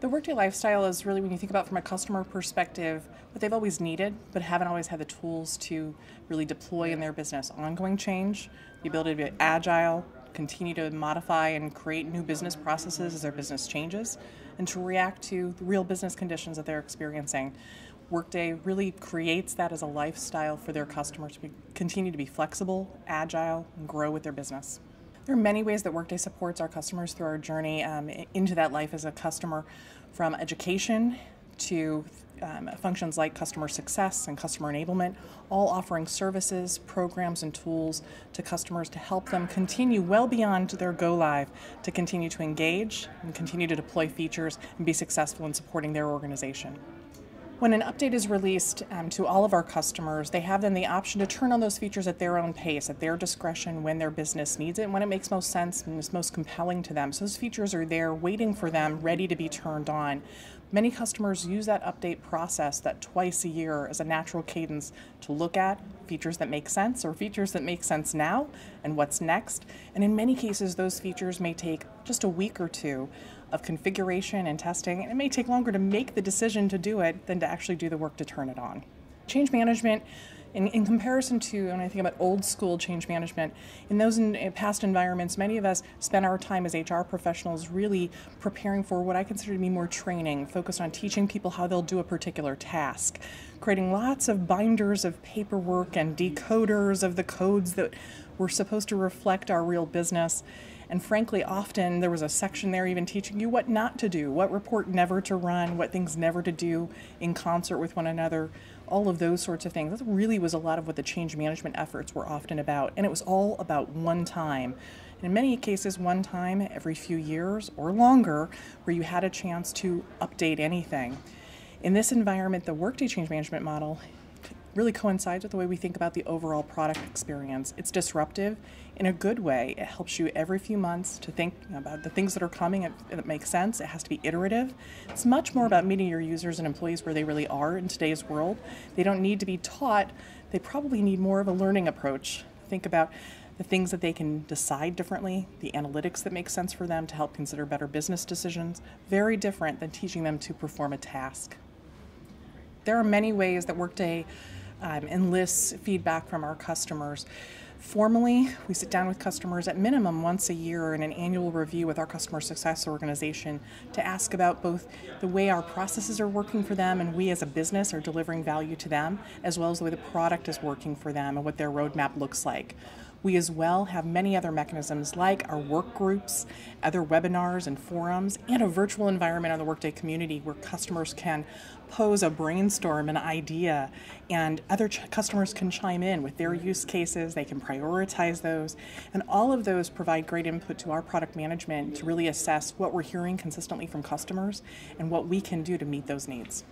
The Workday Lifestyle is really, when you think about from a customer perspective, what they've always needed, but haven't always had the tools to really deploy in their business. Ongoing change, the ability to be agile, continue to modify and create new business processes as their business changes, and to react to the real business conditions that they're experiencing. Workday really creates that as a lifestyle for their customers to continue to be flexible, agile, and grow with their business. There are many ways that Workday supports our customers through our journey into that life as a customer, from education to functions like customer success and customer enablement, all offering services, programs, and tools to customers to help them continue well beyond their go live, to continue to engage and continue to deploy features and be successful in supporting their organization. When an update is released to all of our customers, they have then the option to turn on those features at their own pace, at their discretion, when their business needs it, and when it makes most sense and is most compelling to them. So those features are there waiting for them, ready to be turned on. Many customers use that update process, that twice a year, as a natural cadence to look at features that make sense or features that make sense now and what's next. And in many cases, those features may take just a week or two of configuration and testing, and it may take longer to make the decision to do it than to actually do the work to turn it on. Change management, in comparison to, when I think about old school change management, in those past environments, many of us spend our time as HR professionals really preparing for what I consider to be more training, focused on teaching people how they'll do a particular task, creating lots of binders of paperwork and decoders of the codes that were supposed to reflect our real business. And frankly, often there was a section there even teaching you what not to do, what report never to run, what things never to do in concert with one another, all of those sorts of things. That really was a lot of what the change management efforts were often about. And it was all about one time. And in many cases, one time every few years or longer, where you had a chance to update anything. In this environment, the Workday change management model really coincides with the way we think about the overall product experience. It's disruptive in a good way. It helps you every few months to think about the things that are coming that make sense. It has to be iterative. It's much more about meeting your users and employees where they really are in today's world. They don't need to be taught. They probably need more of a learning approach. Think about the things that they can decide differently, the analytics that make sense for them to help consider better business decisions. Very different than teaching them to perform a task. There are many ways that Workday enlists feedback from our customers. Formally, we sit down with customers at minimum once a year in an annual review with our customer success organization to ask about both the way our processes are working for them and we as a business are delivering value to them, as well as the way the product is working for them and what their roadmap looks like. We as well have many other mechanisms like our work groups, other webinars and forums, and a virtual environment on the Workday community where customers can pose a brainstorm, an idea, and other customers can chime in with their use cases. They can prioritize those, and all of those provide great input to our product management to really assess what we're hearing consistently from customers and what we can do to meet those needs.